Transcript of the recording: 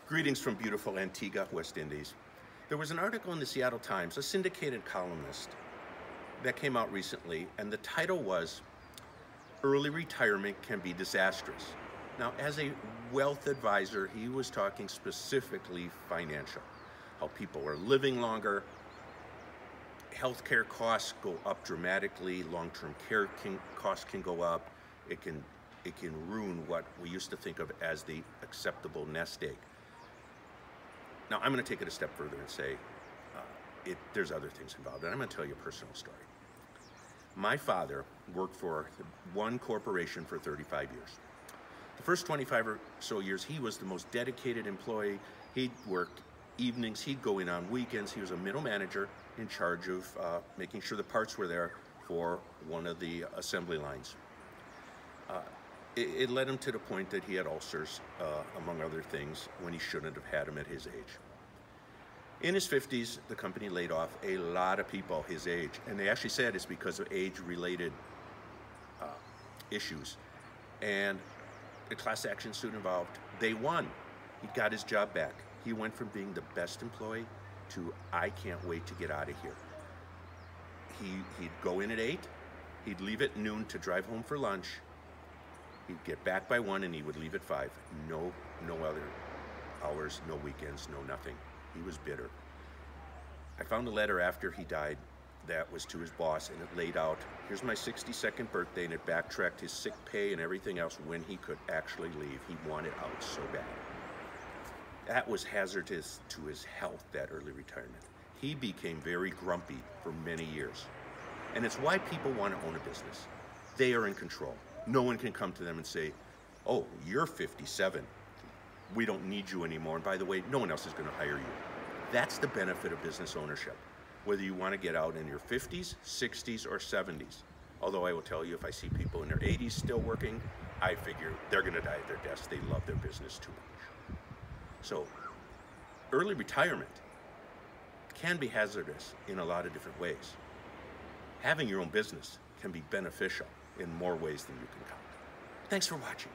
Greetings from beautiful Antigua, West Indies. There was an article in the Seattle Times, a syndicated columnist, that came out recently, and the title was, "Early Retirement Can Be Disastrous." Now, as a wealth advisor, he was talking specifically financial, how people are living longer, healthcare costs go up dramatically, long-term care costs can go up, it can ruin what we used to think of as the acceptable nest egg. Now, I'm going to take it a step further and say there's other things involved, and I'm going to tell you a personal story. My father worked for one corporation for 35 years. The first 25 or so years, he was the most dedicated employee. He'd work evenings, he'd go in on weekends. He was a middle manager in charge of making sure the parts were there for one of the assembly lines. It led him to the point that he had ulcers, among other things, when he shouldn't have had them at his age. In his 50s, the company laid off a lot of people his age, and they actually said it's because of age-related issues. And the class action suit involved, they won. He got his job back. He went from being the best employee to, I can't wait to get out of here. He'd go in at 8, he'd leave at noon to drive home for lunch. He'd get back by 1 and he would leave at 5. No other hours, no weekends, no nothing. He was bitter. I found a letter after he died that was to his boss, and it laid out, here's my 62nd birthday, and it backtracked his sick pay and everything else when he could actually leave. He wanted out so bad. That was hazardous to his health, that early retirement. He became very grumpy for many years. And it's why people want to own a business. They are in control. No one can come to them and say, oh, you're 57. We don't need you anymore. And by the way, no one else is going to hire you. That's the benefit of business ownership, whether you want to get out in your 50s, 60s, or 70s. Although I will tell you, if I see people in their 80s still working, I figure they're going to die at their desk. They love their business too much. So early retirement can be hazardous in a lot of different ways. Having your own business can be beneficial in more ways than you can count. Thanks for watching.